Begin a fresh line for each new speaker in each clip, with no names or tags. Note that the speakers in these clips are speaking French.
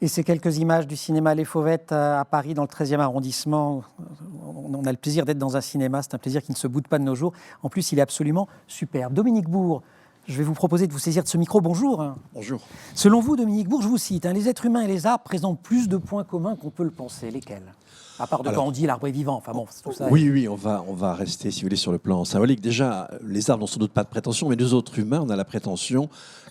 Et ces quelques images du cinéma Les Fauvettes à Paris, dans le 13e arrondissement, on a le plaisir d'être dans un cinéma, c'est un plaisir qui ne se boude pas de nos jours. En plus, il est absolument superbe. Dominique Bourg, je vais vous proposer de vous saisir de ce micro. Bonjour.
Bonjour.
Selon vous, Dominique Bourg, je vous cite, les êtres humains et les arbres présentent plus de points communs qu'on peut le penser. Lesquels ? À part quand on dit l'arbre est vivant. Enfin bon, tout ça.
Oui, on va rester, si vous voulez, sur le plan symbolique. Déjà, les arbres n'ont sans doute pas de prétention, mais nous autres humains, on a la prétention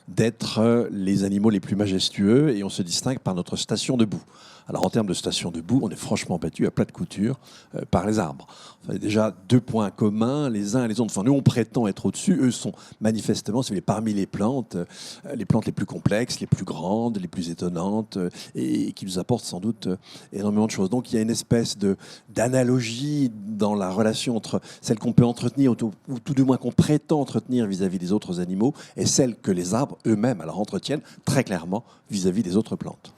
d'être les animaux les plus majestueux et on se distingue par notre station debout. Alors en termes de station debout, on est franchement battu à plat de couture par les arbres. Enfin, déjà deux points communs, les uns et les autres. Enfin, nous, on prétend être au-dessus. Eux sont manifestement, si vous voulez, parmi les plantes les plus complexes, les plus grandes, les plus étonnantes et qui nous apportent sans doute énormément de choses. Donc il y a une espèce d'analogie dans la relation entre celle qu'on peut entretenir ou tout du moins qu'on prétend entretenir vis-à-vis des autres animaux et celle que les arbres eux-mêmes alors entretiennent très clairement vis-à-vis des autres plantes.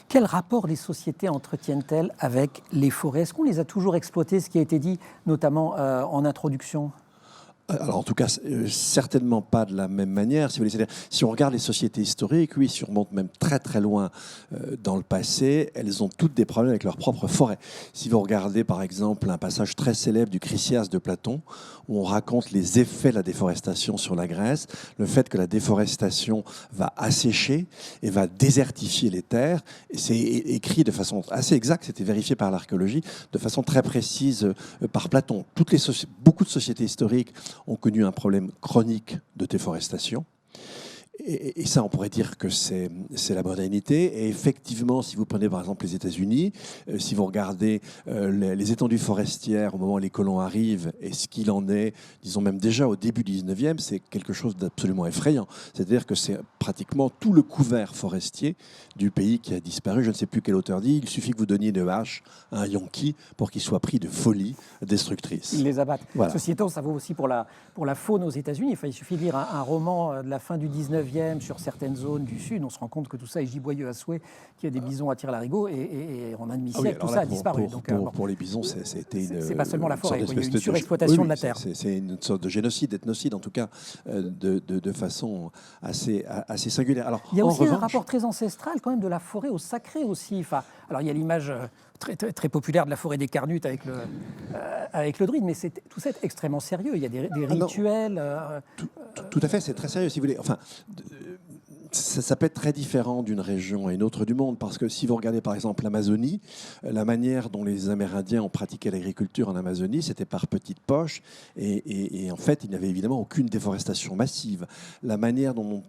Quel rapport les sociétés entretiennent-elles avec les forêts ? Est-ce qu'on les a toujours exploitées, ce qui a été dit notamment en introduction ?
Alors en tout cas, certainement pas de la même manière. Si vous voulez, c'est-à-dire, si on regarde les sociétés historiques, oui, si on remonte même très très loin dans le passé, elles ont toutes des problèmes avec leurs propres forêts. Si vous regardez par exemple un passage très célèbre du Chrysias de Platon, où on raconte les effets de la déforestation sur la Grèce, le fait que la déforestation va assécher et va désertifier les terres, et c'est écrit de façon assez exacte, c'était vérifié par l'archéologie, de façon très précise par Platon. Beaucoup de sociétés historiques ont connu un problème chronique de déforestation. Et ça, on pourrait dire que c'est la modernité. Et effectivement, si vous prenez par exemple les États-Unis, si vous regardez les étendues forestières au moment où les colons arrivent et ce qu'il en est, disons même déjà au début du 19e, c'est quelque chose d'absolument effrayant. C'est-à-dire que c'est pratiquement tout le couvert forestier du pays qui a disparu. Je ne sais plus quel auteur dit, il suffit que vous donniez une hache à un Yankee pour qu'il soit pris de folie destructrice.
Ils les abattent.
Voilà.
Ceci étant, ça vaut aussi pour la faune aux États-Unis. Enfin, il suffit de lire un roman de la fin du 19e sur certaines zones du Sud, on se rend compte que tout ça est giboyeux à souhait, qu'il y a des bisons à tire-larigot, et en un demi-siècle, tout ça a disparu.
Pour les bisons, c'est
pas seulement la forêt, il y a une surexploitation de la terre.
C'est une sorte de génocide, ethnocide, en tout cas, de façon assez singulière. Alors,
il y a aussi un rapport très ancestral quand même de la forêt au sacré aussi. Enfin, alors il y a l'image très populaire de la forêt des Carnutes avec le druide, mais tout ça est extrêmement sérieux. Il y a des rituels.
Tout à fait, c'est très sérieux, si vous voulez. Enfin, ça peut être très différent d'une région à une autre du monde, parce que si vous regardez par exemple l'Amazonie, la manière dont les Amérindiens ont pratiqué l'agriculture en Amazonie, c'était par petites poches, et en fait, il n'y avait évidemment aucune déforestation massive. La manière dont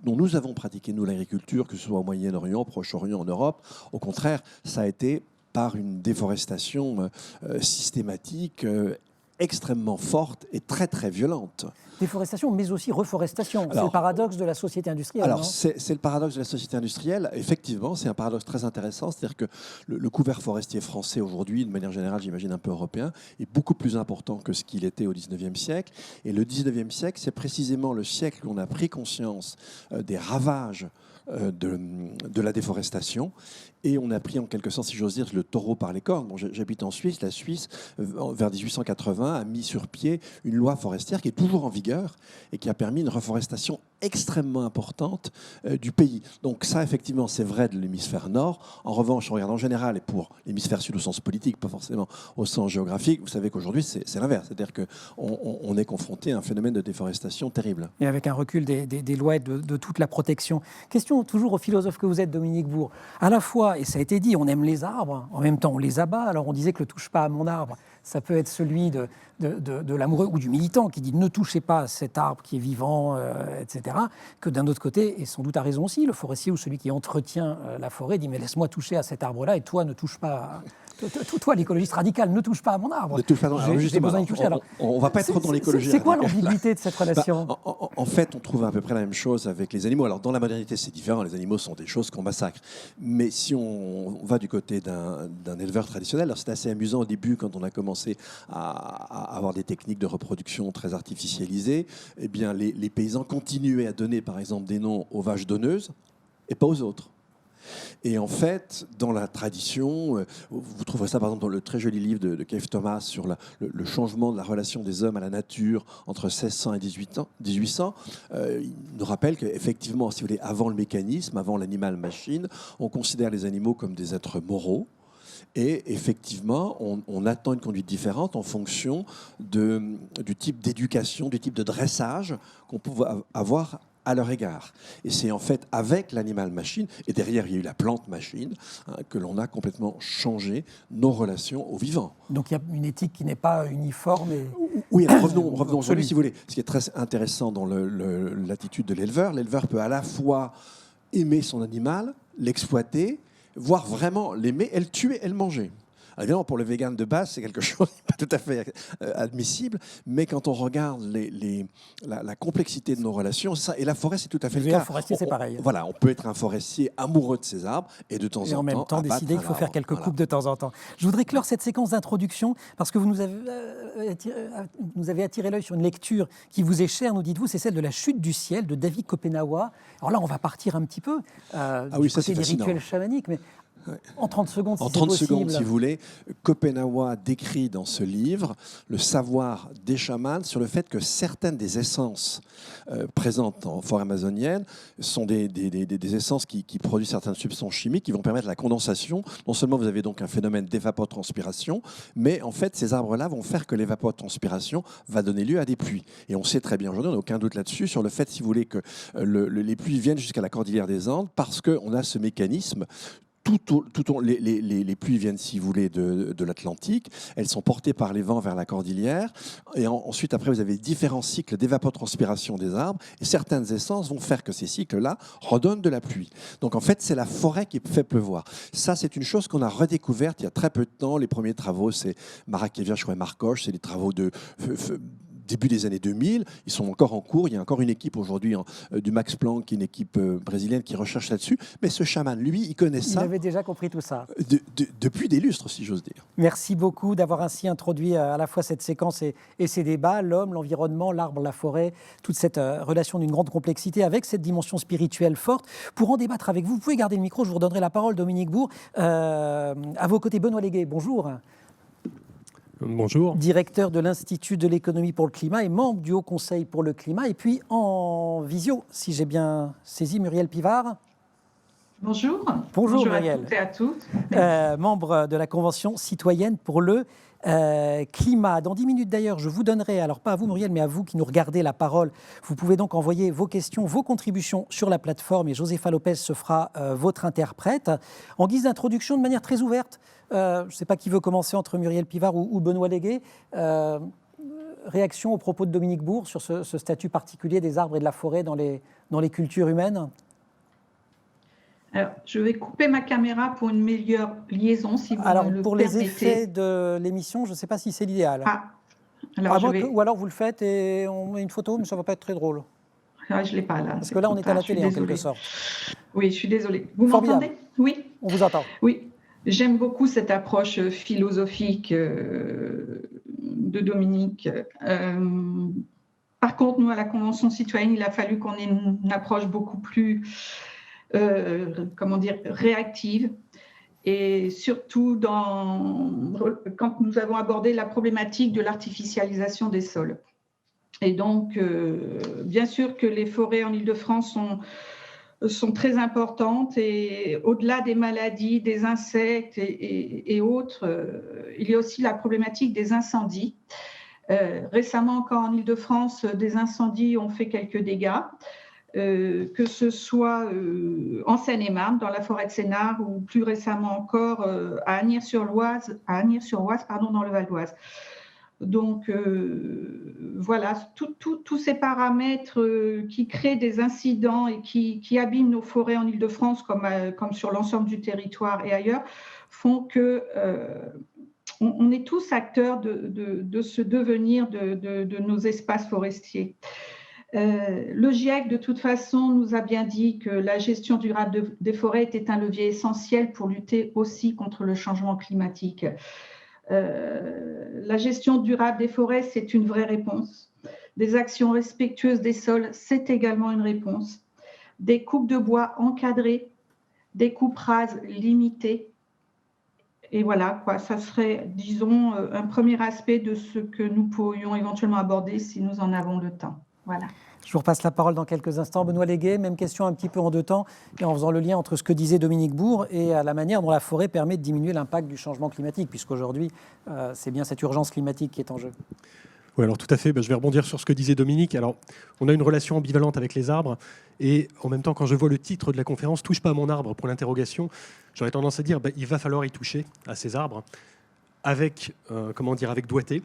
nous avons pratiqué, nous, l'agriculture, que ce soit au Moyen-Orient, au Proche-Orient, en Europe, au contraire, ça a été par une déforestation systématique, extrêmement forte et très très violente.
Déforestation, mais aussi reforestation. C'est le paradoxe de la société industrielle.
Alors, c'est le paradoxe de la société industrielle. Effectivement, c'est un paradoxe très intéressant. C'est-à-dire que le couvert forestier français aujourd'hui, de manière générale, j'imagine un peu européen, est beaucoup plus important que ce qu'il était au XIXe siècle. Et le XIXe siècle, c'est précisément le siècle où on a pris conscience des ravages de la déforestation. Et on a pris en quelque sorte, si j'ose dire, le taureau par les cornes. Bon, j'habite en Suisse. La Suisse, vers 1880, a mis sur pied une loi forestière qui est toujours en vigueur et qui a permis une reforestation extrêmement importante du pays. Donc ça, effectivement, c'est vrai de l'hémisphère nord. En revanche, on regarde en général, et pour l'hémisphère sud au sens politique, pas forcément au sens géographique, vous savez qu'aujourd'hui, c'est l'inverse. C'est-à-dire qu'on est confronté à un phénomène de déforestation terrible.
Et avec un recul des lois et de toute la protection. Question toujours au philosophe que vous êtes, Dominique Bourg. À la fois, et ça a été dit, on aime les arbres, en même temps on les abat. Alors on disait que le touche pas à mon arbre, ça peut être celui de l'amoureux ou du militant qui dit ne touchez pas à cet arbre qui est vivant, etc. Que d'un autre côté, et sans doute à raison aussi, le forestier ou celui qui entretient la forêt dit mais laisse-moi toucher à cet arbre-là et toi ne touche pas. Toi, l'écologiste radical, ne touche pas à mon arbre.
Ne touche pas
J'ai besoin d'y toucher.
On ne va pas être trop dans l'écologie.
C'est quoi l'ambiguïté de cette relation ?
En fait, on trouve à peu près la même chose avec les animaux. Alors, dans la modernité, c'est différent. Les animaux sont des choses qu'on massacre. Mais si on va du côté d'un éleveur traditionnel, alors c'est assez amusant au début quand on a commencé à avoir des techniques de reproduction très artificialisées. Eh bien, les paysans continuaient à donner, par exemple, des noms aux vaches donneuses et pas aux autres. Et en fait, dans la tradition, vous trouverez ça par exemple dans le très joli livre de Keith Thomas sur le changement de la relation des hommes à la nature entre 1600 et 1800. Il nous rappelle qu'effectivement, si vous voulez, avant le mécanisme, avant l'animal-machine, on considère les animaux comme des êtres moraux. Et effectivement, on attend une conduite différente en fonction du type d'éducation, du type de dressage qu'on peut avoir à leur égard. Et c'est en fait avec l'animal-machine, et derrière il y a eu la plante-machine, que l'on a complètement changé nos relations aux vivants.
Donc il y a une éthique qui n'est pas uniforme.
Oui, alors revenons aujourd'hui, si vous voulez. Ce qui est très intéressant dans l'attitude de l'éleveur, l'éleveur peut à la fois aimer son animal, l'exploiter, voire vraiment l'aimer et le tuer et le manger. Alors évidemment, pour le vegan de base, c'est quelque chose de pas tout à fait admissible, mais quand on regarde la complexité de nos relations, ça, et la forêt, c'est tout à fait le cas.
Un forestier, c'est pareil.
Voilà, on peut être un forestier amoureux de ses arbres et de temps en temps.
Et en même temps, décider qu'il faut faire quelques coupes de temps en temps. Je voudrais clore cette séquence d'introduction parce que vous nous avez attiré l'œil sur une lecture qui vous est chère, nous dites-vous, c'est celle de La chute du ciel de David Kopenawa. Alors là, on va partir un petit peu du côté des rituels chamaniques, mais en 30 secondes, si c'est possible. En 30 secondes,
si vous voulez, Kopenawa décrit dans ce livre le savoir des chamans sur le fait que certaines des essences présentes en forêt amazonienne sont des essences qui produisent certaines substances chimiques qui vont permettre la condensation. Non seulement vous avez donc un phénomène d'évapotranspiration, mais en fait, ces arbres-là vont faire que l'évapotranspiration va donner lieu à des pluies. Et on sait très bien aujourd'hui, on n'a aucun doute là-dessus, sur le fait, si vous voulez, que les pluies viennent jusqu'à la cordillère des Andes parce qu'on a ce mécanisme. Les pluies viennent, si vous voulez, de l'Atlantique. Elles sont portées par les vents vers la cordillère. Et ensuite, après, vous avez différents cycles d'évapotranspiration des arbres. Et certaines essences vont faire que ces cycles-là redonnent de la pluie. Donc, en fait, c'est la forêt qui fait pleuvoir. Ça, c'est une chose qu'on a redécouverte il y a très peu de temps. Les premiers travaux, c'est Marakévia, je crois, et Marcoche. C'est des travaux de début des années 2000, ils sont encore en cours. Il y a encore une équipe aujourd'hui du Max Planck, qui est une équipe brésilienne qui recherche là-dessus. Mais ce chaman, lui, il connaît ça.
Il avait déjà compris tout ça.
Depuis des lustres, si j'ose dire.
Merci beaucoup d'avoir ainsi introduit à la fois cette séquence et ces débats, l'homme, l'environnement, l'arbre, la forêt, toute cette relation d'une grande complexité avec cette dimension spirituelle forte. Pour en débattre avec vous, vous pouvez garder le micro, je vous redonnerai la parole, Dominique Bourg. À vos côtés, Benoît Légué, bonjour.
Bonjour.
Directeur de l'Institut de l'économie pour le climat et membre du Haut Conseil pour le climat. Et puis en visio, si j'ai bien saisi, Muriel Pivard.
Bonjour.
Bonjour
Muriel. À toutes et à tous.
Membre de la Convention citoyenne pour le climat. Dans 10 minutes d'ailleurs, je vous donnerai, alors pas à vous Muriel, mais à vous qui nous regardez, la parole. Vous pouvez donc envoyer vos questions, vos contributions sur la plateforme et Joséfa Lopez se fera votre interprète. En guise d'introduction, de manière très ouverte, je ne sais pas qui veut commencer entre Muriel Pivard ou Benoît Légué. Réaction aux propos de Dominique Bourg sur ce statut particulier des arbres et de la forêt dans les cultures humaines.
Alors, je vais couper ma caméra pour une meilleure liaison, si vous
alors,
me le
pour
permettez.
les effets de l'émission, je ne sais pas si c'est l'idéal. Ou alors vous le faites et on met une photo, mais ça ne va pas être très drôle.
Ah, je ne l'ai pas là.
Parce que là, on est à la télé en quelque sorte.
Oui, je suis désolée. Vous m'entendez ? Oui.
On vous entend.
Oui. J'aime beaucoup cette approche philosophique de Dominique. Par contre, nous, à la Convention citoyenne, il a fallu qu'on ait une approche beaucoup plus réactive, et surtout quand nous avons abordé la problématique de l'artificialisation des sols. Et donc, bien sûr que les forêts en Île-de-France sont très importantes, et au-delà des maladies, des insectes et autres, il y a aussi la problématique des incendies. Récemment encore en Île-de-France, des incendies ont fait quelques dégâts. Que ce soit en Seine-et-Marne, dans la forêt de Sénart, ou plus récemment encore à Agnières-sur-Oise, dans le Val d'Oise. Donc voilà, tous ces paramètres qui créent des incidents et qui abîment nos forêts en Île-de-France, comme sur l'ensemble du territoire et ailleurs, font que on est tous acteurs de ce devenir de nos espaces forestiers. Le GIEC, de toute façon, nous a bien dit que la gestion durable des forêts était un levier essentiel pour lutter aussi contre le changement climatique. La gestion durable des forêts, c'est une vraie réponse. Des actions respectueuses des sols, c'est également une réponse. Des coupes de bois encadrées, des coupes rases limitées. Et voilà, quoi, ça serait, disons, un premier aspect de ce que nous pourrions éventuellement aborder si nous en avons le temps. Voilà.
Je vous repasse la parole dans quelques instants. Benoît Légué, même question un petit peu en deux temps, et en faisant le lien entre ce que disait Dominique Bourg et la manière dont la forêt permet de diminuer l'impact du changement climatique, puisqu'aujourd'hui, c'est bien cette urgence climatique qui est en jeu.
Oui, alors tout à fait. Je vais rebondir sur ce que disait Dominique. Alors, on a une relation ambivalente avec les arbres. Et en même temps, quand je vois le titre de la conférence « Touche pas à mon arbre » pour l'interrogation, j'aurais tendance à dire il va falloir y toucher à ces arbres avec, avec doigté.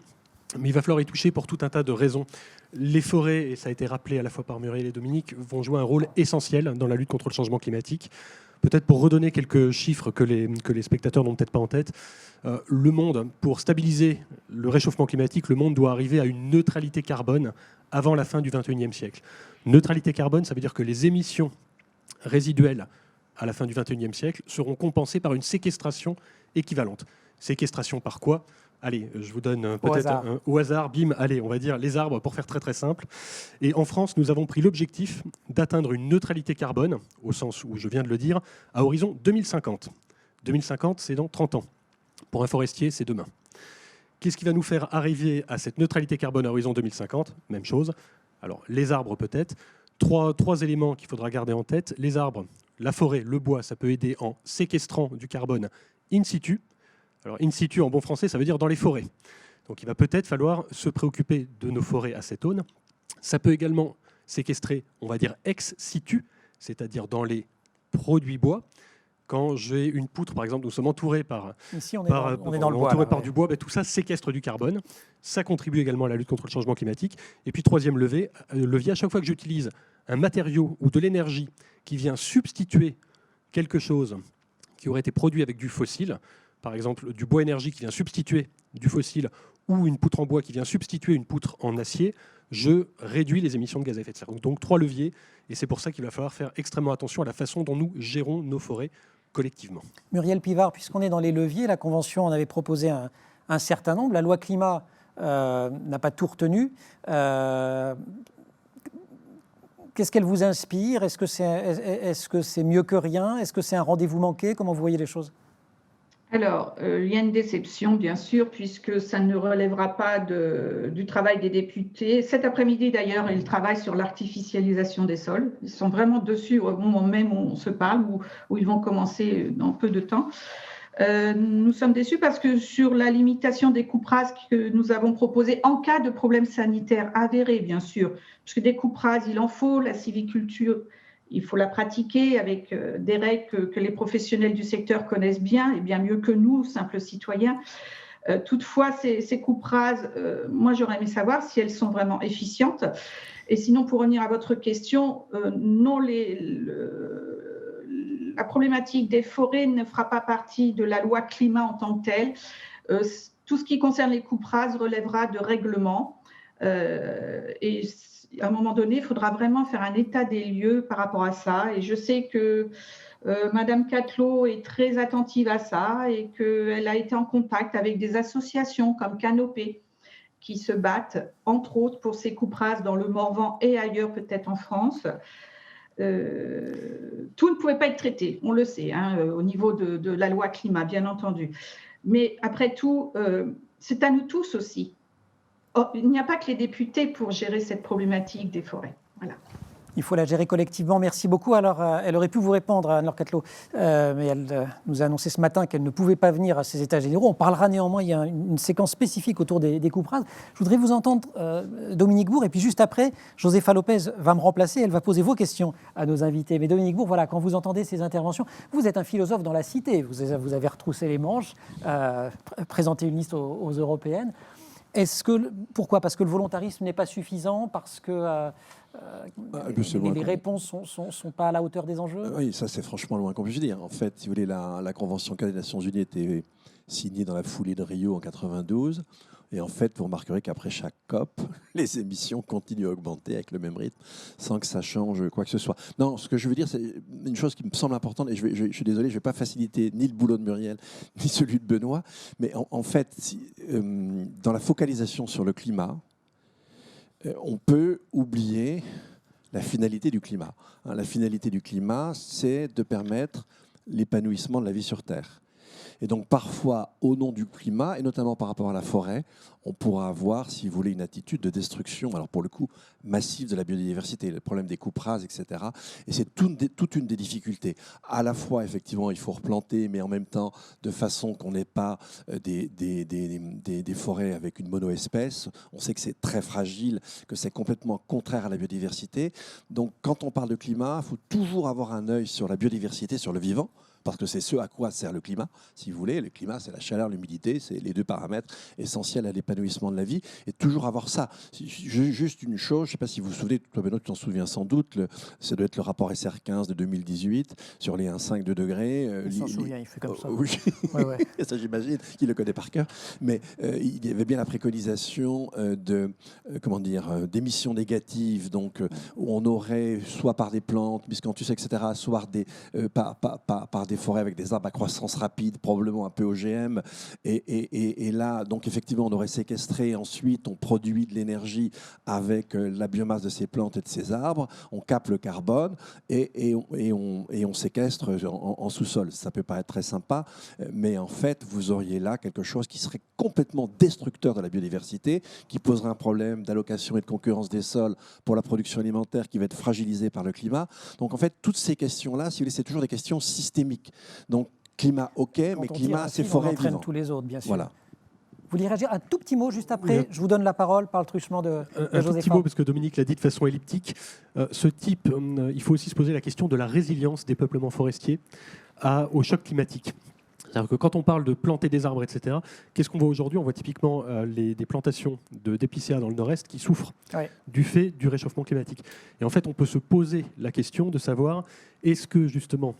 Mais il va falloir y toucher pour tout un tas de raisons. Les forêts, et ça a été rappelé à la fois par Muriel et Dominique, vont jouer un rôle essentiel dans la lutte contre le changement climatique. Peut-être pour redonner quelques chiffres que les spectateurs n'ont peut-être pas en tête, le monde, pour stabiliser le réchauffement climatique, le monde doit arriver à une neutralité carbone avant la fin du XXIe siècle. Neutralité carbone, ça veut dire que les émissions résiduelles à la fin du XXIe siècle seront compensées par une séquestration équivalente. Séquestration par quoi ? Allez, je vous donne peut-être au hasard, bim, allez, on va dire les arbres pour faire très très simple. Et en France, nous avons pris l'objectif d'atteindre une neutralité carbone, au sens où je viens de le dire, à horizon 2050. 2050, c'est dans 30 ans. Pour un forestier, c'est demain. Qu'est-ce qui va nous faire arriver à cette neutralité carbone à horizon 2050 ? Même chose. Alors, les arbres peut-être. Trois éléments qu'il faudra garder en tête. Les arbres, la forêt, le bois, ça peut aider en séquestrant du carbone in situ. Alors, in situ, en bon français, ça veut dire dans les forêts. Donc, il va peut-être falloir se préoccuper de nos forêts acétones. Ça peut également séquestrer, on va dire, ex situ, c'est-à-dire dans les produits bois. Quand j'ai une poutre, par exemple, nous sommes entourés par,
Ici, on est dans le bois,
entourés par du bois, tout ça séquestre du carbone. Ça contribue également à la lutte contre le changement climatique. Et puis, troisième levier, à chaque fois que j'utilise un matériau ou de l'énergie qui vient substituer quelque chose qui aurait été produit avec du fossile, par exemple du bois énergie qui vient substituer du fossile ou une poutre en bois qui vient substituer une poutre en acier, je réduis les émissions de gaz à effet de serre. Donc 3 leviers, et c'est pour ça qu'il va falloir faire extrêmement attention à la façon dont nous gérons nos forêts collectivement.
Muriel Pivard, puisqu'on est dans les leviers, la Convention en avait proposé un certain nombre. La loi climat n'a pas tout retenu. Qu'est-ce qu'elle vous inspire ? Est-ce que c'est mieux que rien ? Est-ce que c'est un rendez-vous manqué ? Comment vous voyez les choses ?
Alors, il y a une déception, bien sûr, puisque ça ne relèvera pas du travail des députés. Cet après-midi, d'ailleurs, ils travaillent sur l'artificialisation des sols. Ils sont vraiment dessus au moment même où on se parle, où ils vont commencer dans peu de temps. Nous sommes déçus parce que sur la limitation des coupes rases que nous avons proposées en cas de problème sanitaire avéré, bien sûr, parce que des coupes rases, il en faut, la sylviculture, il faut la pratiquer avec des règles que les professionnels du secteur connaissent bien et bien mieux que nous, simples citoyens. Toutefois, ces coupes rases, moi j'aurais aimé savoir si elles sont vraiment efficientes. Et sinon, pour revenir à votre question, non, la problématique des forêts ne fera pas partie de la loi climat en tant que telle. Tout ce qui concerne les coupes rases relèvera de règlements. Et à un moment donné, il faudra vraiment faire un état des lieux par rapport à ça. Et je sais que Madame Catelot est très attentive à ça et qu'elle a été en contact avec des associations comme Canopée qui se battent, entre autres, pour ces coupes rases dans le Morvan et ailleurs, peut-être en France. Tout ne pouvait pas être traité, on le sait, au niveau de la loi climat, bien entendu. Mais après tout, c'est à nous tous aussi. Oh, il n'y a pas que les députés pour gérer cette problématique des forêts. Voilà.
Il faut la gérer collectivement. Merci beaucoup. Alors, elle aurait pu vous répondre, Anne-Laure Catelot, mais elle nous a annoncé ce matin qu'elle ne pouvait pas venir à ces États généraux. On parlera néanmoins, il y a une séquence spécifique autour des coupes rases. Je voudrais vous entendre, Dominique Bourg, et puis juste après, Joséfa Lopez va me remplacer. Elle va poser vos questions à nos invités. Mais Dominique Bourg, voilà, quand vous entendez ces interventions, vous êtes un philosophe dans la cité. Vous avez retroussé les manches, présenté une liste aux européennes. Pourquoi ? Parce que le volontarisme n'est pas suffisant ? Parce que les réponses ne sont pas à la hauteur des enjeux ?
Oui, ça c'est franchement loin qu'on puisse dire. En fait, si vous voulez, la Convention cadre des Nations Unies a été signée dans la foulée de Rio en 92. Et en fait, vous remarquerez qu'après chaque COP, les émissions continuent à augmenter avec le même rythme, sans que ça change quoi que ce soit. Non, ce que je veux dire, c'est une chose qui me semble importante, et je suis désolé, je ne vais pas faciliter ni le boulot de Muriel, ni celui de Benoît, mais en fait, dans la focalisation sur le climat, on peut oublier la finalité du climat. La finalité du climat, c'est de permettre l'épanouissement de la vie sur Terre. Et donc parfois, au nom du climat, et notamment par rapport à la forêt, on pourra avoir, si vous voulez, une attitude de destruction, alors pour le coup, massive de la biodiversité, le problème des coupes rases, etc. Et c'est toute une des difficultés. À la fois, effectivement, il faut replanter, mais en même temps, de façon qu'on n'ait pas des forêts avec une monoespèce. On sait que c'est très fragile, que c'est complètement contraire à la biodiversité. Donc quand on parle de climat, il faut toujours avoir un œil sur la biodiversité, sur le vivant, parce que c'est ce à quoi sert le climat, si vous voulez. Le climat, c'est la chaleur, l'humidité, c'est les deux paramètres essentiels à l'épanouissement de la vie. Et toujours avoir ça. Juste une chose, je ne sais pas si vous vous souvenez, toi Benoît, tu t'en souviens sans doute, ça doit être le rapport SR15 de 2018 sur les 1,5 degrés.
Il s'en souvient, il fait comme ça.
Oui,
Ouais.
ça j'imagine qu'il le connaît par cœur. Mais il y avait bien la préconisation d'émissions négatives, donc où on aurait, soit par des plantes, biscanthus, etc., soit par des forêts avec des arbres à croissance rapide, probablement un peu OGM. Et là, donc effectivement, on aurait séquestré. Ensuite, on produit de l'énergie avec la biomasse de ces plantes et de ces arbres. On capte le carbone et on séquestre en sous-sol. Ça peut paraître très sympa, mais en fait, vous auriez là quelque chose qui serait complètement destructeur de la biodiversité, qui poserait un problème d'allocation et de concurrence des sols pour la production alimentaire qui va être fragilisée par le climat. Donc en fait, toutes ces questions-là, si vous voulez, c'est toujours des questions systémiques. Donc, climat, ok, mais climat, c'est forêt et vivant.
Tous les autres, bien sûr.
Voilà.
Vous voulez réagir un tout petit mot juste après?
Oui.
Je vous donne la parole par le truchement de
Un tout
Joséph.
petit mot, parce que Dominique l'a dit de façon elliptique. Ce type, il faut aussi se poser la question de la résilience des peuplements forestiers au choc climatique. C'est-à-dire que quand on parle de planter des arbres, etc., qu'est-ce qu'on voit aujourd'hui? On voit typiquement des plantations d'épicéas dans le nord-est qui souffrent du fait du réchauffement climatique. Et en fait, on peut se poser la question de savoir, est-ce que justement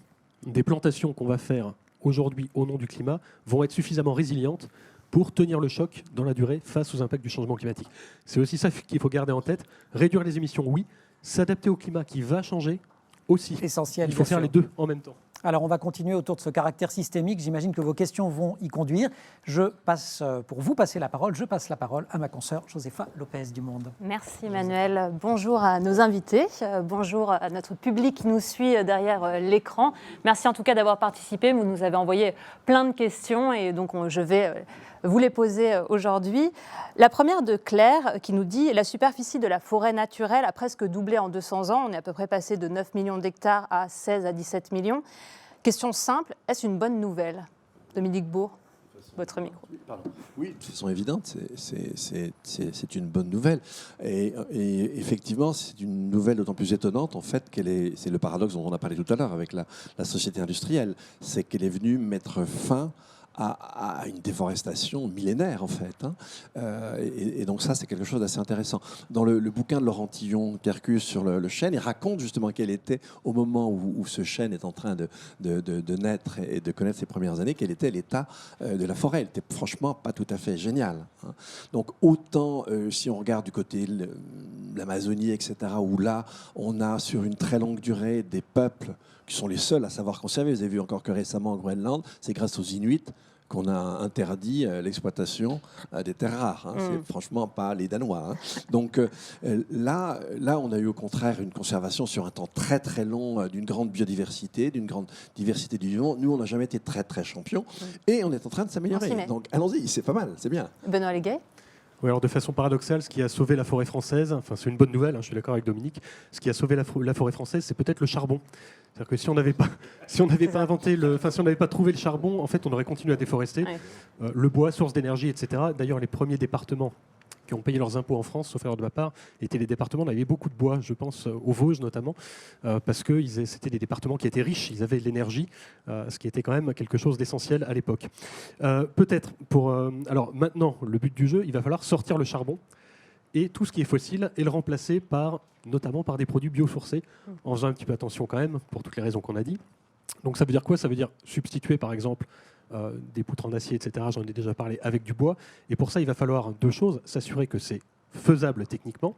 des plantations qu'on va faire aujourd'hui au nom du climat vont être suffisamment résilientes pour tenir le choc dans la durée face aux impacts du changement climatique. C'est aussi ça qu'il faut garder en tête. Réduire les émissions, oui. S'adapter au climat qui va changer aussi.
Essentiel.
Il faut faire les deux en même temps.
Alors, on va continuer autour de ce caractère systémique. J'imagine que vos questions vont y conduire. Pour vous passer la parole, je passe la parole à ma consoeur Josépha Lopez du Monde.
Merci Manuel. Bonjour à nos invités. Bonjour à notre public qui nous suit derrière l'écran. Merci en tout cas d'avoir participé. Vous nous avez envoyé plein de questions et donc je vais vous les poser aujourd'hui. La première de Claire qui nous dit « La superficie de la forêt naturelle a presque doublé en 200 ans. On est à peu près passé de 9 millions d'hectares à 16 à 17 millions. » Question simple, est-ce une bonne nouvelle? Dominique Bourg, votre micro.
Oui, de façon évidente, c'est une bonne nouvelle. Et effectivement, c'est une nouvelle d'autant plus étonnante, en fait, c'est le paradoxe dont on a parlé tout à l'heure avec la société industrielle, c'est qu'elle est venue mettre fin à une déforestation millénaire, en fait. Et donc ça, c'est quelque chose d'assez intéressant. Dans le bouquin de Laurent Tillon-Quercus sur le chêne, il raconte justement quel était, au moment où ce chêne est en train de naître et de connaître ses premières années, quel était l'état de la forêt. Elle était franchement pas tout à fait géniale. Donc autant, si on regarde du côté de l'Amazonie, etc., où là, on a sur une très longue durée des peuples qui sont les seuls à savoir conserver. Vous avez vu encore que récemment en Groenland, c'est grâce aux Inuits qu'on a interdit l'exploitation des terres rares. C'est franchement pas les Danois. Donc là, on a eu au contraire une conservation sur un temps très très long d'une grande biodiversité, d'une grande diversité du vivant. Nous, on n'a jamais été très très champions et on est en train de s'améliorer. Donc allons-y, c'est pas mal, c'est bien.
Benoît Léguet.
Oui, alors de façon paradoxale, ce qui a sauvé la forêt française, enfin c'est une bonne nouvelle, je suis d'accord avec Dominique, ce qui a sauvé la forêt française, c'est peut-être le charbon. C'est-à-dire que si on n'avait pas trouvé le charbon, en fait, on aurait continué à déforester. Ouais. Le bois, source d'énergie, etc. D'ailleurs, les premiers départements qui ont payé leurs impôts en France, sauf erreur de ma part, étaient les départements où il y avait beaucoup de bois, je pense aux Vosges notamment, parce que c'était des départements qui étaient riches, ils avaient de l'énergie, ce qui était quand même quelque chose d'essentiel à l'époque. Peut-être alors maintenant, le but du jeu, il va falloir sortir le charbon et tout ce qui est fossile et le remplacer notamment par des produits biosourcés, en faisant un petit peu attention quand même, pour toutes les raisons qu'on a dit. Donc ça veut dire quoi? Ça veut dire substituer par exemple des poutres en acier, etc. J'en ai déjà parlé, avec du bois. Et pour ça, il va falloir deux choses. S'assurer que c'est faisable techniquement.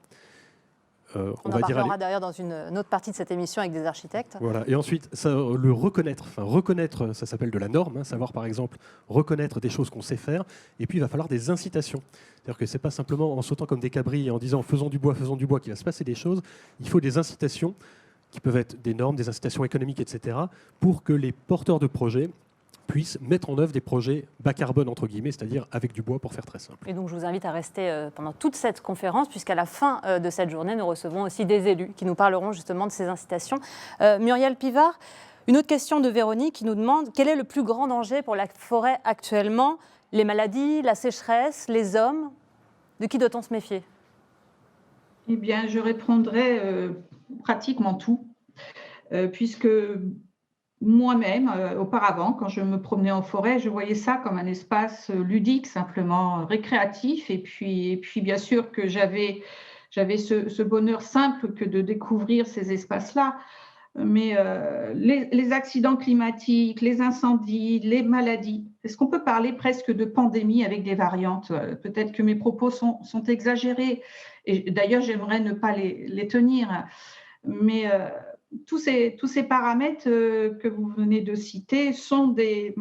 On en parlera d'ailleurs dans une autre partie de cette émission avec des architectes.
Voilà. Et ensuite, le reconnaître. Enfin, reconnaître, ça s'appelle de la norme. Savoir, par exemple, reconnaître des choses qu'on sait faire. Et puis, il va falloir des incitations. C'est-à-dire que ce n'est pas simplement en sautant comme des cabris et en disant faisons du bois, qu'il va se passer des choses. Il faut des incitations qui peuvent être des normes, des incitations économiques, etc., pour que les porteurs de projets puissent mettre en œuvre des projets bas carbone, entre guillemets, c'est-à-dire avec du bois, pour faire très simple.
Et donc, je vous invite à rester pendant toute cette conférence, puisqu'à la fin de cette journée, nous recevons aussi des élus qui nous parleront justement de ces incitations. Muriel Pivard, une autre question de Véronique qui nous demande quel est le plus grand danger pour la forêt actuellement? Les maladies, la sécheresse, les hommes? De qui doit-on se méfier?
Eh bien, je répondrai pratiquement tout, puisque moi-même, auparavant, quand je me promenais en forêt, je voyais ça comme un espace ludique, simplement récréatif. Et puis bien sûr que j'avais ce bonheur simple que de découvrir ces espaces-là. Mais les accidents climatiques, les incendies, les maladies, est-ce qu'on peut parler presque de pandémie avec des variantes? Peut-être que mes propos sont exagérés. Et d'ailleurs, j'aimerais ne pas les tenir. Mais tous ces paramètres que vous venez de citer sont des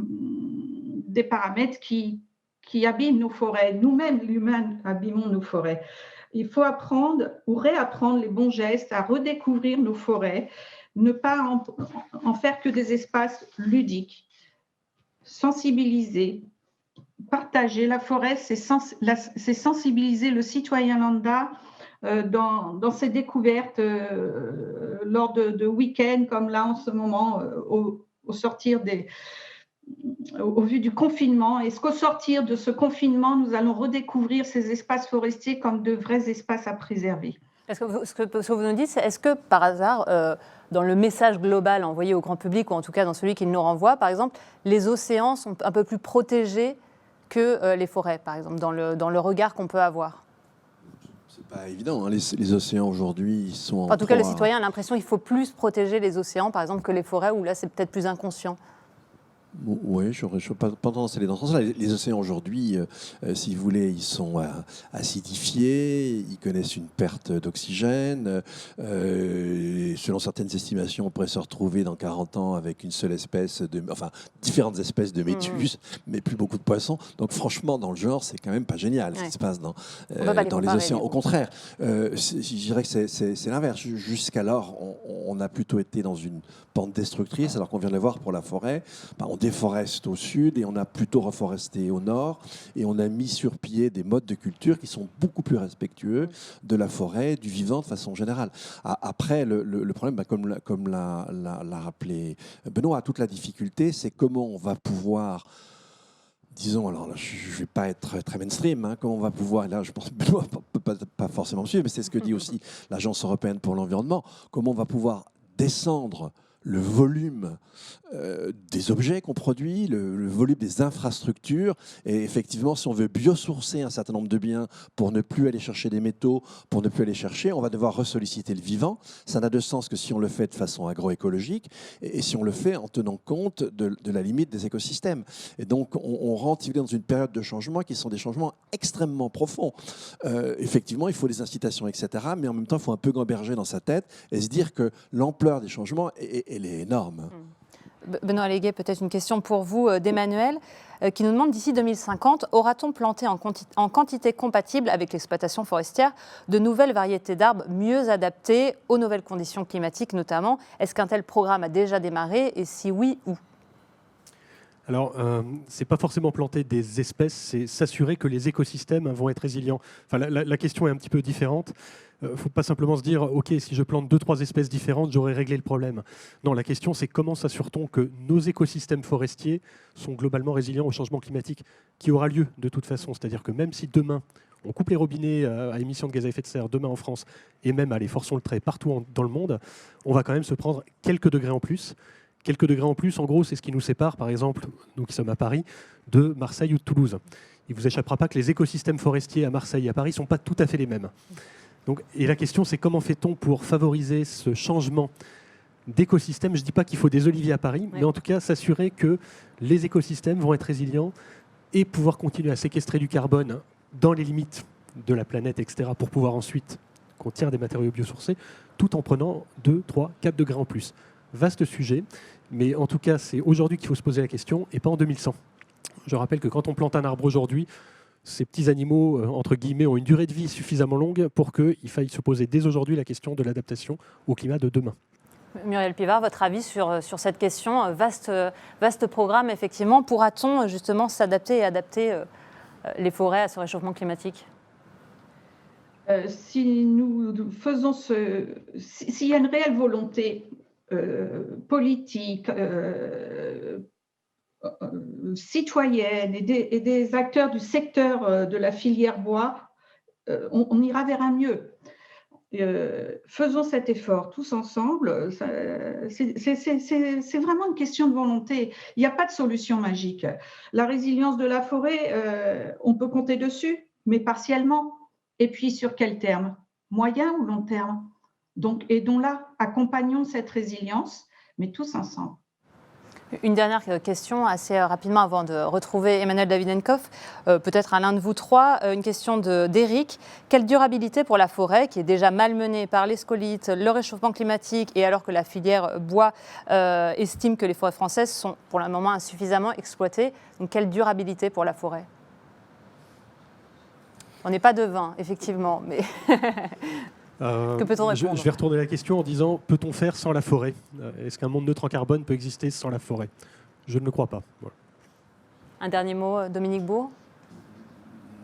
paramètres qui abîment nos forêts. Nous-mêmes, l'humain, abîmons nos forêts. Il faut apprendre ou réapprendre les bons gestes, à redécouvrir nos forêts, ne pas en faire que des espaces ludiques, sensibiliser, partager. La forêt, c'est sensibiliser le citoyen lambda dans ses découvertes lors de week-ends comme là en ce moment au sortir au vu du confinement. Est-ce qu'au sortir de ce confinement, nous allons redécouvrir ces espaces forestiers comme de vrais espaces à préserver?
Ce que vous nous dites, c'est est-ce que par hasard, dans le message global envoyé au grand public, ou en tout cas dans celui qu'il nous renvoie, par exemple, les océans sont un peu plus protégés que les forêts, par exemple, dans le regard qu'on peut avoir?
C'est pas évident, hein. Les océans aujourd'hui, ils sont
en tout cas, le citoyen a l'impression qu'il faut plus protéger les océans, par exemple, que les forêts, où là, c'est peut-être plus inconscient.
Oui, je n'aurais pas tendance à aller dans ce sens-là. Les océans aujourd'hui, si vous voulez, ils sont acidifiés, ils connaissent une perte d'oxygène. Selon certaines estimations, on pourrait se retrouver dans 40 ans avec une seule espèce différentes espèces de méduses, mais plus beaucoup de poissons. Donc franchement, dans le genre, c'est quand même pas génial ce qui se passe dans les océans. Au contraire, je dirais que c'est l'inverse. Jusqu'alors, on a plutôt été dans une pente destructrice, alors qu'on vient de le voir pour la forêt. On déforeste au sud et on a plutôt reforesté au nord, et on a mis sur pied des modes de culture qui sont beaucoup plus respectueux de la forêt, du vivant de façon générale. Après, le problème, comme l'a rappelé Benoît, toute la difficulté, c'est comment on va pouvoir, disons, alors là, je ne vais pas être très mainstream, hein, comment on va pouvoir, là je pense que Benoît ne peut pas forcément suivre, mais c'est ce que dit aussi l'Agence européenne pour l'environnement, comment on va pouvoir descendre le volume des objets qu'on produit, le volume des infrastructures. Et effectivement, si on veut biosourcer un certain nombre de biens pour ne plus aller chercher des métaux, pour ne plus aller chercher, on va devoir ressolliciter le vivant. Ça n'a de sens que si on le fait de façon agroécologique et si on le fait en tenant compte de la limite des écosystèmes. Et donc, on rentre dans une période de changement qui sont des changements extrêmement profonds. Effectivement, il faut des incitations, etc. Mais en même temps, il faut un peu gamberger dans sa tête et se dire que l'ampleur des changements, elle est énorme.
Benoît Légué, peut-être une question pour vous d'Emmanuel, qui nous demande d'ici 2050, aura-t-on planté en quantité compatible avec l'exploitation forestière de nouvelles variétés d'arbres mieux adaptées aux nouvelles conditions climatiques notamment? Est-ce qu'un tel programme a déjà démarré et si oui, où?
Alors, ce n'est pas forcément planter des espèces, c'est s'assurer que les écosystèmes vont être résilients. Enfin, la question est un petit peu différente. Il ne faut pas simplement se dire, OK, si je plante 2-3 espèces différentes, j'aurai réglé le problème. Non, la question, c'est comment s'assure-t-on que nos écosystèmes forestiers sont globalement résilients au changement climatique qui aura lieu de toute façon. C'est-à-dire que même si demain, on coupe les robinets à émissions de gaz à effet de serre, demain en France, et même, allez, forçons le trait, partout dans le monde, on va quand même se prendre quelques degrés en plus. Quelques degrés en plus, en gros, c'est ce qui nous sépare, par exemple, nous qui sommes à Paris, de Marseille ou de Toulouse. Il ne vous échappera pas que les écosystèmes forestiers à Marseille et à Paris ne sont pas tout à fait les mêmes. Donc, et la question, c'est comment fait-on pour favoriser ce changement d'écosystème? Je ne dis pas qu'il faut des oliviers à Paris, mais en tout cas, s'assurer que les écosystèmes vont être résilients et pouvoir continuer à séquestrer du carbone dans les limites de la planète, etc., pour pouvoir ensuite contenir des matériaux biosourcés, tout en prenant 2, 3, 4 degrés en plus. Vaste sujet, mais en tout cas, c'est aujourd'hui qu'il faut se poser la question et pas en 2100. Je rappelle que quand on plante un arbre aujourd'hui, ces petits animaux, entre guillemets, ont une durée de vie suffisamment longue pour qu'il faille se poser dès aujourd'hui la question de l'adaptation au climat de demain.
Muriel Pivard, votre avis sur cette question, vaste programme effectivement. Pourra-t-on justement s'adapter et adapter les forêts à ce réchauffement climatique ?
Si nous faisons s'il y a une réelle volonté politique, citoyenne et des acteurs du secteur de la filière bois, on ira vers un mieux. Faisons cet effort tous ensemble. C'est vraiment une question de volonté. Il n'y a pas de solution magique. La résilience de la forêt, on peut compter dessus, mais partiellement. Et puis sur quel terme ? Moyen ou long terme ? Donc, et donc là, accompagnons cette résilience, mais tous ensemble.
Une dernière question assez rapidement avant de retrouver Emmanuel Davidenkoff, peut-être à l'un de vous trois. Une question d'Éric. Quelle durabilité pour la forêt qui est déjà malmenée par les scolytes, le réchauffement climatique et alors que la filière bois estime que les forêts françaises sont pour le moment insuffisamment exploitées. Donc quelle durabilité pour la forêt ? On n'est pas devin, effectivement, mais que peut-on répondre ?
Je vais retourner la question en disant, peut-on faire sans la forêt ? Est-ce qu'un monde neutre en carbone peut exister sans la forêt ? Je ne le crois pas. Voilà.
Un dernier mot, Dominique Bourg ?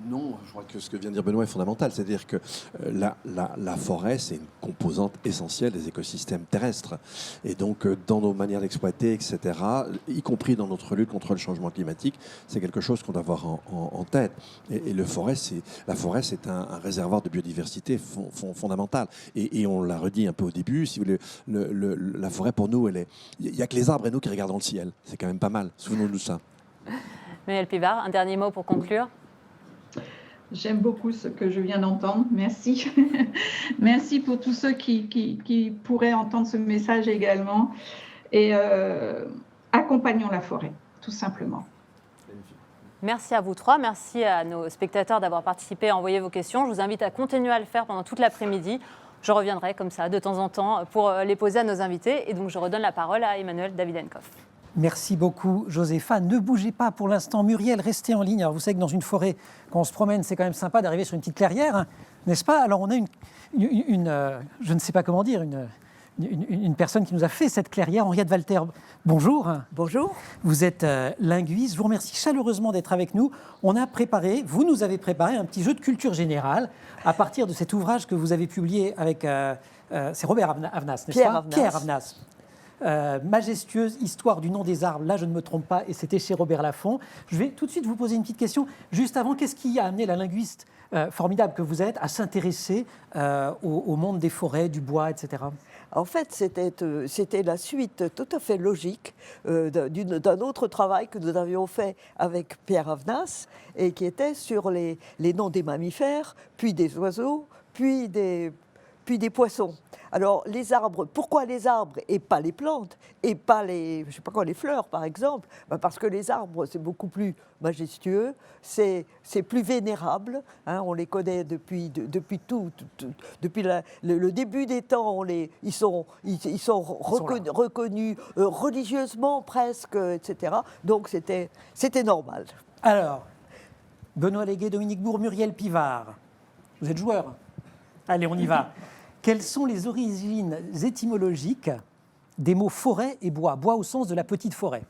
Non, je crois que ce que vient de dire Benoît est fondamental. C'est-à-dire que la forêt, c'est une composante essentielle des écosystèmes terrestres. Et donc, dans nos manières d'exploiter, etc., y compris dans notre lutte contre le changement climatique, c'est quelque chose qu'on doit avoir en tête. Et la forêt, c'est un réservoir de biodiversité fondamental. Et on l'a redit un peu au début, si vous voulez, la forêt, pour nous, il n'y a que les arbres et nous qui regardons le ciel. C'est quand même pas mal. Souvenons-nous de ça.
Muriel Pivard, un dernier mot pour conclure ?
J'aime beaucoup ce que je viens d'entendre. Merci. Merci pour tous ceux qui pourraient entendre ce message également. Et accompagnons la forêt, tout simplement.
Merci à vous trois. Merci à nos spectateurs d'avoir participé, à envoyer vos questions. Je vous invite à continuer à le faire pendant toute l'après-midi. Je reviendrai comme ça de temps en temps pour les poser à nos invités. Et donc, je redonne la parole à Emmanuel Davidenkoff.
Merci beaucoup, Josépha. Ne bougez pas pour l'instant. Muriel, restez en ligne. Alors, vous savez que dans une forêt, quand on se promène, c'est quand même sympa d'arriver sur une petite clairière, hein, n'est-ce pas ? Alors, on a je ne sais pas comment dire, une personne qui nous a fait cette clairière, Henriette Walter. Bonjour.
Bonjour.
Vous êtes linguiste. Je vous remercie chaleureusement d'être avec nous. Vous nous avez préparé un petit jeu de culture générale à partir de cet ouvrage que vous avez publié avec... c'est Robert Avenas, n'est-ce pas ? Pierre Avenas. Majestueuse histoire du nom des arbres, là je ne me trompe pas, et c'était chez Robert Laffont. Je vais tout de suite vous poser une petite question. Juste avant, qu'est-ce qui a amené la linguiste formidable que vous êtes à s'intéresser au monde des forêts, du bois, etc.
En fait, c'était la suite tout à fait logique d'un autre travail que nous avions fait avec Pierre Avenas et qui était sur les noms des mammifères, puis des oiseaux, puis des poissons. Alors, les arbres, pourquoi les arbres et pas les plantes et pas les fleurs, par exemple ? Parce que les arbres, c'est beaucoup plus majestueux, c'est plus vénérable. Hein, on les connaît depuis le début des temps. Ils sont reconnus religieusement presque, etc. Donc, c'était normal.
Alors, Benoît Légué, Dominique Bourg, Muriel Pivard. Vous êtes joueurs ? Allez, on y va. Quelles sont les origines étymologiques des mots forêt et bois ? Bois au sens de la petite forêt.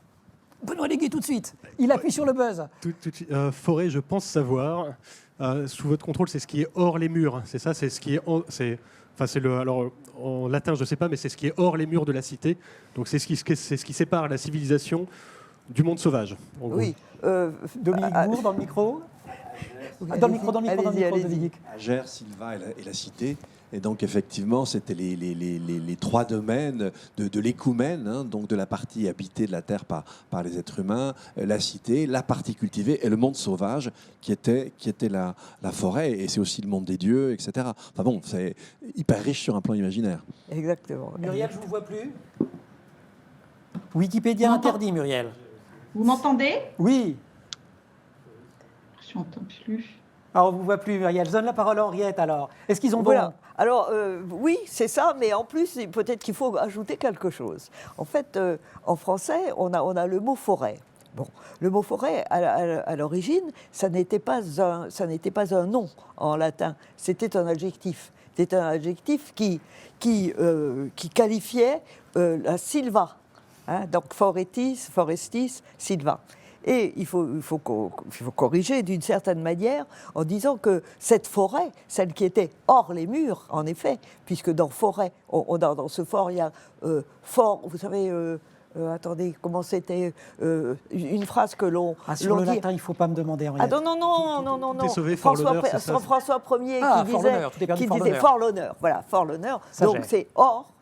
Benoît Légué, tout de suite. Il appuie sur le buzz.
Tout de suite. Forêt, je pense savoir. Sous votre contrôle, c'est ce qui est hors les murs. C'est ça, c'est ce qui est... alors, en latin, je ne sais pas, mais c'est ce qui est hors les murs de la cité. Donc, c'est ce qui sépare la civilisation du monde sauvage.
Oui.
Dominique Bourg, dans le micro. Dans le micro, Dominique.
Agère, Sylva et la cité. Et donc, effectivement, c'était les trois domaines de l'écoumène, hein, donc de la partie habitée de la Terre par les êtres humains, la cité, la partie cultivée et le monde sauvage qui était la forêt. Et c'est aussi le monde des dieux, etc. Enfin bon, c'est hyper riche sur un plan imaginaire.
Exactement.
Muriel, je ne vous vois plus. Wikipédia interdit, Muriel.
Vous m'entendez ?
Oui.
Je n'entends plus.
Alors, on ne vous voit plus, Muriel. Je donne la parole à Henriette, alors. Est-ce qu'ils ont
Voilà.
bon ?
Alors, oui, c'est ça, mais en plus, peut-être qu'il faut ajouter quelque chose. En fait, en français, on a le mot forêt. Bon, le mot forêt, à l'origine, ça n'était pas un nom en latin, c'était un adjectif. C'est un adjectif qui qualifiait la silva, hein, donc forestis, silva. Et il faut corriger d'une certaine manière en disant que cette forêt, celle qui était hors les murs, en effet, puisque dans forêt, dans ce fort, il y a fort, vous savez, attendez, comment c'était une phrase que l'on
sur le
dit.
latin, il ne faut pas me demander, Henriette.
Ah non.
Tout est sauvé, fort l'honneur, c'est ça.
François Ier qui disait fort l'honneur. Voilà, fort l'honneur. Donc c'est hors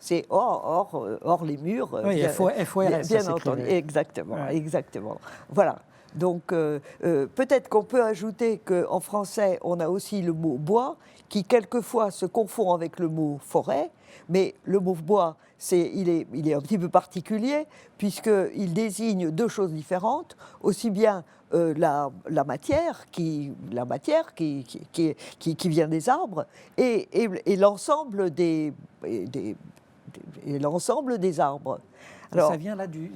les murs.
Oui, FORS,
bien entendu. Exactement,
ouais.
Exactement. Voilà. Donc peut-être qu'on peut ajouter qu'en français, on a aussi le mot bois qui quelquefois se confond avec le mot forêt, mais le mot bois, il est un petit peu particulier puisqu'il désigne deux choses différentes, aussi bien la matière qui vient des arbres et l'ensemble des arbres.
Alors, ça vient là d'une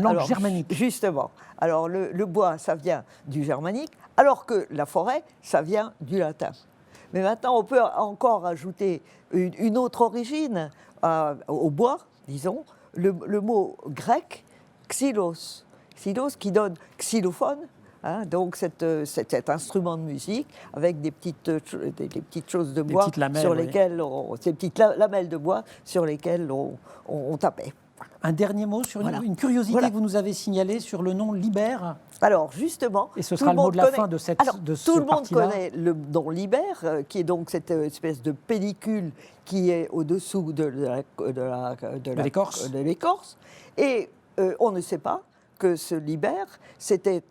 langue germanique.
Justement. Alors le bois, ça vient du germanique, alors que la forêt, ça vient du latin. Mais maintenant, on peut encore ajouter une autre origine au bois, disons, le mot grec xylos. Xylos qui donne xylophone, hein, donc cet instrument de musique avec des petites choses de bois sur lesquelles ces petites lamelles de bois sur lesquelles on tapait.
Un dernier mot sur une curiosité que vous nous avez signalée sur le nom Libère.
Alors justement,
et ce sera le mot de la fin de cette
tout le monde connaît le nom Libère, qui est donc cette espèce de pellicule qui est au-dessous de l'écorce. Et on ne sait pas que ce Libère, c'était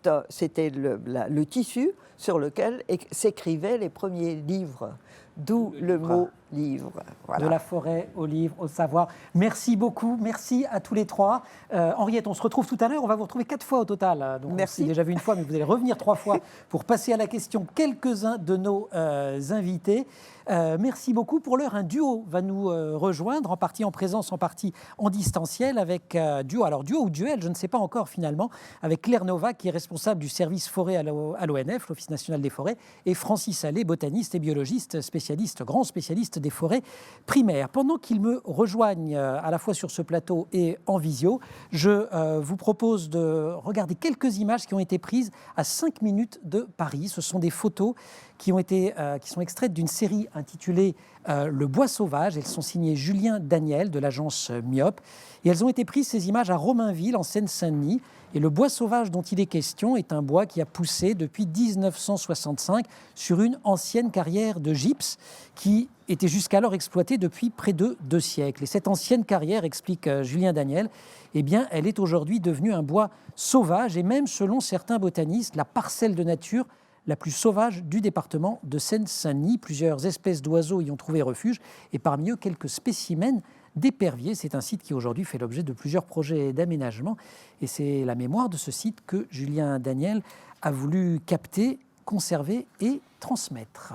le tissu sur lequel s'écrivaient les premiers livres. D'où le mot livre. Voilà.
De la forêt au livre, au savoir. Merci beaucoup, merci à tous les trois. Henriette, on se retrouve tout à l'heure, on va vous retrouver 4 fois au total. Donc
merci.
On s'est déjà vu une fois, mais vous allez revenir 3 fois pour passer à la question quelques-uns de nos invités. Merci beaucoup. Pour l'heure, un duo va nous rejoindre, en partie en présence, en partie en distanciel, avec duo ou duel, je ne sais pas encore finalement, avec Claire Nova, qui est responsable du service forêt à l'ONF, l'Office national des forêts, et Francis Allais, botaniste et biologiste, grand spécialiste des forêts primaires. Pendant qu'ils me rejoignent à la fois sur ce plateau et en visio, je vous propose de regarder quelques images qui ont été prises à 5 minutes de Paris. Ce sont des photos qui sont extraites d'une série intitulée Le Bois sauvage. Elles sont signées Julien Daniel de l'agence Myope. Et elles ont été prises, ces images, à Romainville, en Seine-Saint-Denis. Et le bois sauvage dont il est question est un bois qui a poussé depuis 1965 sur une ancienne carrière de gypse qui était jusqu'alors exploitée depuis près de 2 siècles. Et cette ancienne carrière, explique Julien Daniel, eh bien, elle est aujourd'hui devenue un bois sauvage et même, selon certains botanistes, la parcelle de nature la plus sauvage du département de Seine-Saint-Denis. Plusieurs espèces d'oiseaux y ont trouvé refuge et parmi eux quelques spécimens d'éperviers. C'est un site qui aujourd'hui fait l'objet de plusieurs projets d'aménagement et c'est la mémoire de ce site que Julien Daniel a voulu capter, conserver et transmettre.